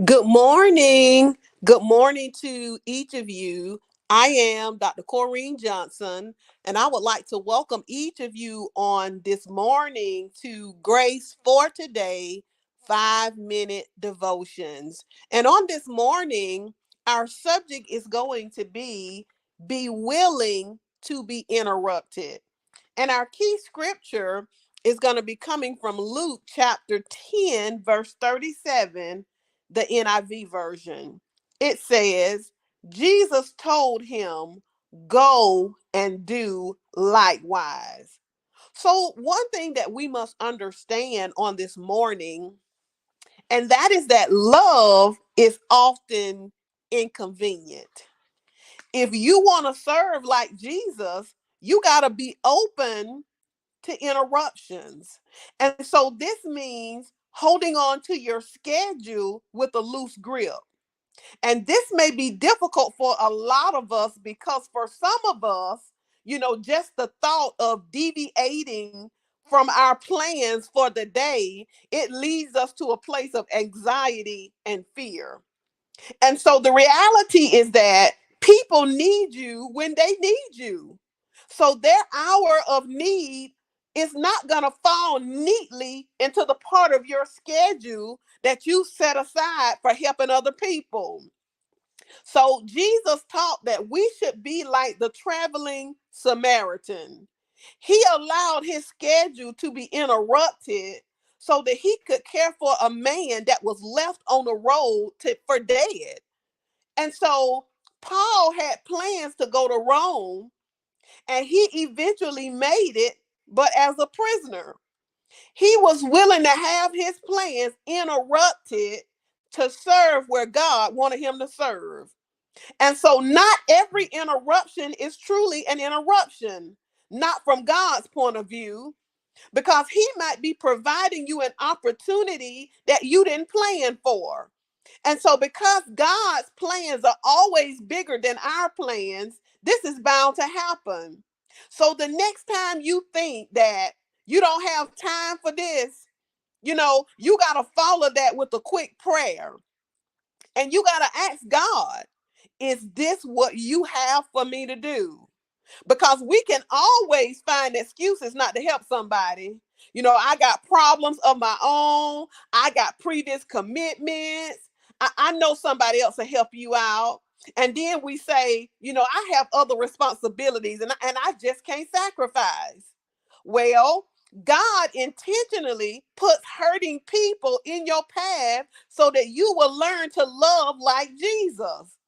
Good morning. Good morning to each of you. I am Dr. Corrine Johnson, and I would like to welcome each of you on this morning to Grace for Today 5 minute devotions. And on this morning, our subject is going to be willing to be interrupted. And our key scripture is going to be coming from Luke chapter 10, verse 37, the NIV version. It says, Jesus told him, go and do likewise. So, one thing that we must understand on this morning, and that is that love is often inconvenient. If you want to serve like Jesus, you got to be open to interruptions. And so this means holding on to your schedule with a loose grip. And this may be difficult for a lot of us because for some of us, just the thought of deviating from our plans for the day, it leads us to a place of anxiety and fear. And so the reality is that people need you when they need you. So their hour of need is not going to fall neatly into the part of your schedule that you set aside for helping other people. So Jesus taught that we should be like the traveling Samaritan. He allowed his schedule to be interrupted so that he could care for a man that was left on the road for dead. And so Paul had plans to go to Rome, and he eventually made it, but as a prisoner. He was willing to have his plans interrupted to serve where God wanted him to serve. And so not every interruption is truly an interruption, not from God's point of view, because he might be providing you an opportunity that you didn't plan for. And so, because God's plans are always bigger than our plans, this is bound to happen. So, the next time you think that you don't have time for this, you got to follow that with a quick prayer. And you got to ask God, is this what you have for me to do? Because we can always find excuses not to help somebody. I got problems of my own. I got previous commitments. I know somebody else will help you out. And then we say, I have other responsibilities and I just can't sacrifice. Well, God intentionally puts hurting people in your path so that you will learn to love like Jesus.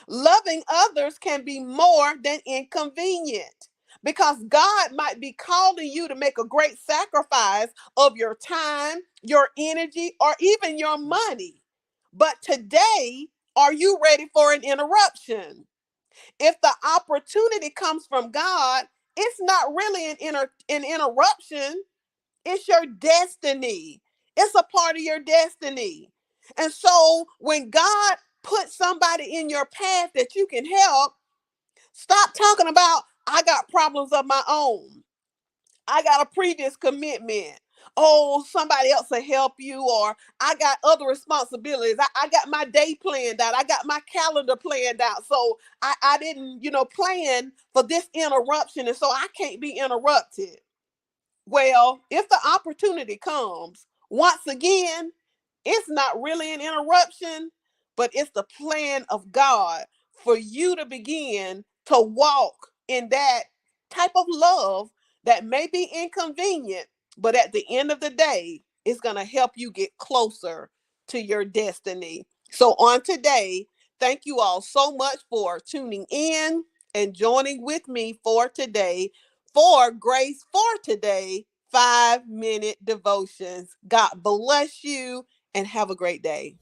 Loving others can be more than inconvenient because God might be calling you to make a great sacrifice of your time, your energy, or even your money. But today, are you ready for an interruption? If the opportunity comes from God, it's not really an interruption, it's your destiny. It's a part of your destiny. And so when God puts somebody in your path that you can help, stop talking about, I got problems of my own. I got a previous commitment. Oh, somebody else will help you, or I got other responsibilities. I got my day planned out. I got my calendar planned out. So I didn't, plan for this interruption. And so I can't be interrupted. Well, if the opportunity comes, once again, it's not really an interruption, but it's the plan of God for you to begin to walk in that type of love that may be inconvenient, but at the end of the day, it's going to help you get closer to your destiny. So, on today, thank you all so much for tuning in and joining with me for today for Grace for Today 5 minute devotions. God bless you and have a great day.